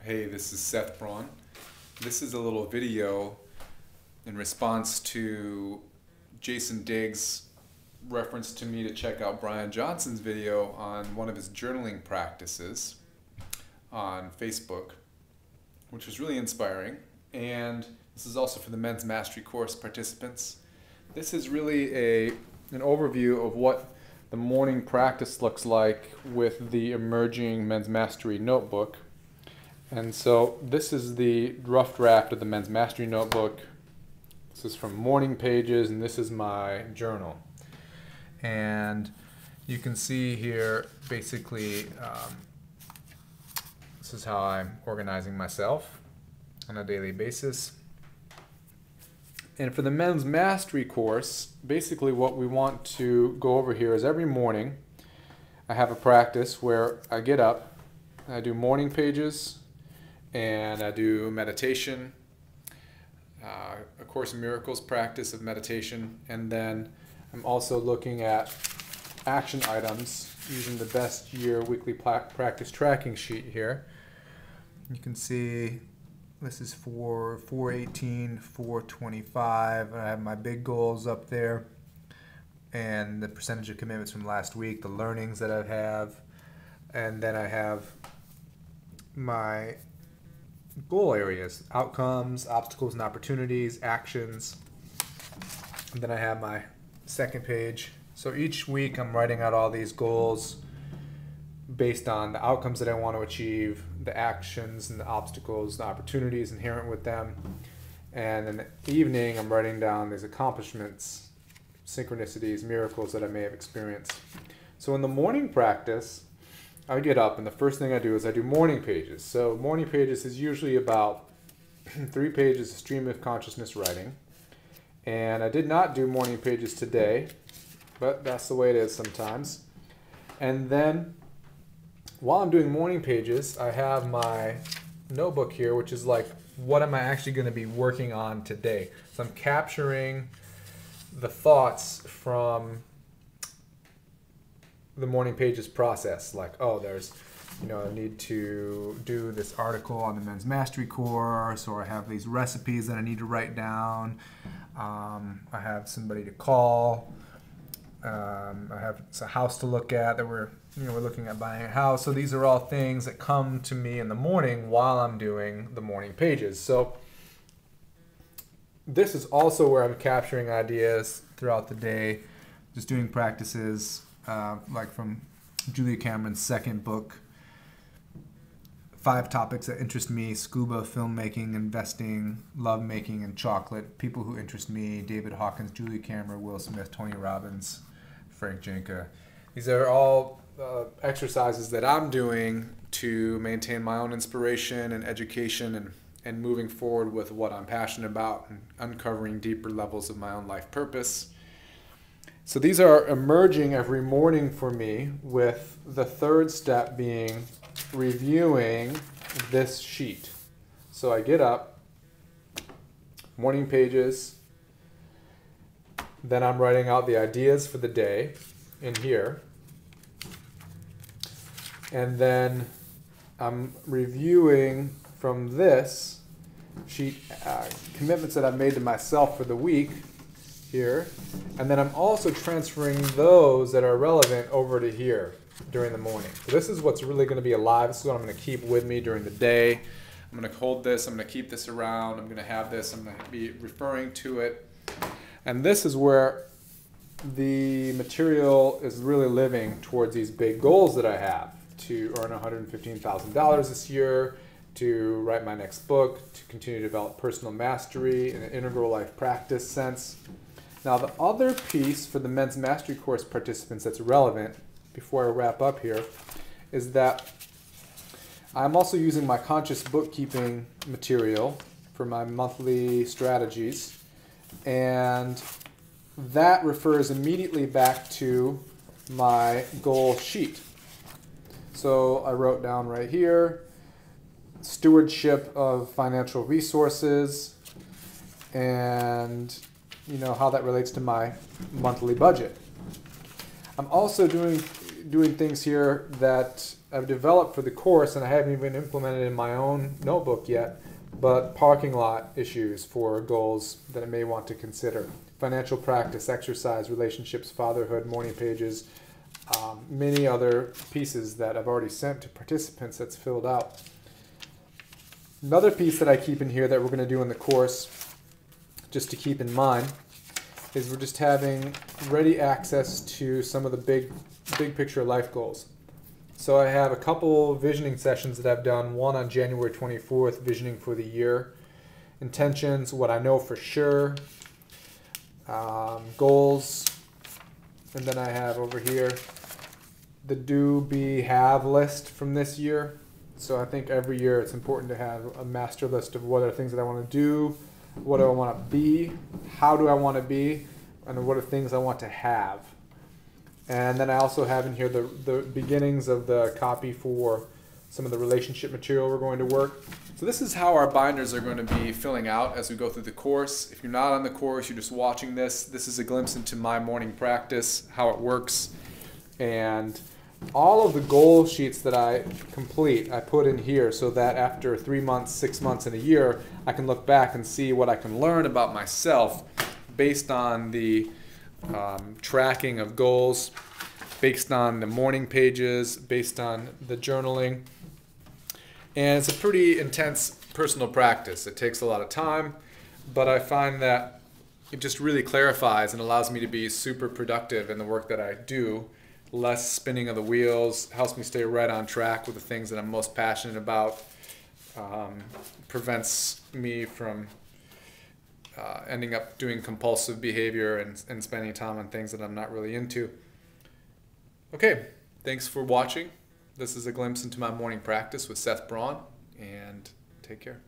Hey, this is Seth Braun. This is a little video in response to Jason Diggs' reference to me to check out Brian Johnson's video on one of his journaling practices on Facebook, which was really inspiring. And this is also for the Men's Mastery course participants. This is really an overview of what the morning practice looks like with the emerging Men's Mastery notebook. And so this is the rough draft of the Men's Mastery notebook. This is from morning pages, and this is my journal. And you can see here basically this is how I'm organizing myself on a daily basis. And for the Men's Mastery course, basically what we want to go over here is every morning I have a practice where I get up, I do morning pages, and I do meditation, A Course in Miracles practice of meditation, and then I'm also looking at action items using the Best Year Weekly Practice Tracking Sheet here. You can see this is for 418, 425. I have my big goals up there and the percentage of commitments from last week, the learnings that I have, and then I have my goal areas, outcomes, obstacles and opportunities, actions. And then I have my second page. So each week I'm writing out all these goals based on the outcomes that I want to achieve, the actions and the obstacles, the opportunities inherent with them. And in the evening I'm writing down these accomplishments, synchronicities, miracles that I may have experienced. So in the morning practice, I get up and the first thing I do is I do morning pages. So morning pages is usually about 3 pages of stream of consciousness writing. And I did not do morning pages today, but that's the way it is sometimes. And then while I'm doing morning pages, I have my notebook here, which is like, what am I actually going to be working on today? So I'm capturing the thoughts from the morning pages process, like, oh, there's, I need to do this article on the Men's Mastery course, or I have these recipes that I need to write down. I have somebody to call. I have a house to look at that we're looking at buying a house. So these are all things that come to me in the morning while I'm doing the morning pages. So this is also where I'm capturing ideas throughout the day, just doing practices. Like from Julia Cameron's second book, 5 topics that interest me: scuba, filmmaking, investing, lovemaking, and chocolate. People who interest me: David Hawkins, Julia Cameron, Will Smith, Tony Robbins, Frank Janka. These are all exercises that I'm doing to maintain my own inspiration and education and moving forward with what I'm passionate about and uncovering deeper levels of my own life purpose. So these are emerging every morning for me, with the third step being reviewing this sheet. So I get up, morning pages, then I'm writing out the ideas for the day in here, and then I'm reviewing from this sheet commitments that I've made to myself for the week here, and then I'm also transferring those that are relevant over to here during the morning. So this is what's really going to be alive. This is what I'm going to keep with me during the day. I'm going to hold this, I'm going to keep this around, I'm going to have this, I'm going to be referring to it. And this is where the material is really living towards these big goals that I have: to earn $115,000 this year, to write my next book, to continue to develop personal mastery in an integral life practice sense. Now, the other piece for the Men's Mastery course participants that's relevant, before I wrap up here, is that I'm also using my conscious bookkeeping material for my monthly strategies, and that refers immediately back to my goal sheet. So I wrote down right here: stewardship of financial resources, and how that relates to my monthly budget. I'm also doing things here that I've developed for the course, and I haven't even implemented in my own notebook yet, but parking lot issues for goals that I may want to consider. Financial practice, exercise, relationships, fatherhood, morning pages, many other pieces that I've already sent to participants that's filled out. Another piece that I keep in here that we're going to do in the course, just to keep in mind, is we're just having ready access to some of the big picture life goals. So I have a couple visioning sessions that I've done, one on January 24th, visioning for the year, intentions, what I know for sure, goals, and then I have over here the do, be, have list from this year. So I think every year it's important to have a master list of what are things that I want to do, what do I want to be, how do I want to be, and what are things I want to have. And then I also have in here the beginnings of the copy for some of the relationship material we're going to work. So this is how our binders are going to be filling out as we go through the course. If you're not on the course, you're just watching this, this is a glimpse into my morning practice, how it works. And all of the goal sheets that I complete, I put in here so that after 3 months, 6 months, and a year, I can look back and see what I can learn about myself based on the tracking of goals, based on the morning pages, based on the journaling. And it's a pretty intense personal practice. It takes a lot of time, but I find that it just really clarifies and allows me to be super productive in the work that I do. Less spinning of the wheels, helps me stay right on track with the things that I'm most passionate about, prevents me from ending up doing compulsive behavior and spending time on things that I'm not really into. Okay, thanks for watching. This is a glimpse into my morning practice with Seth Braun, and take care.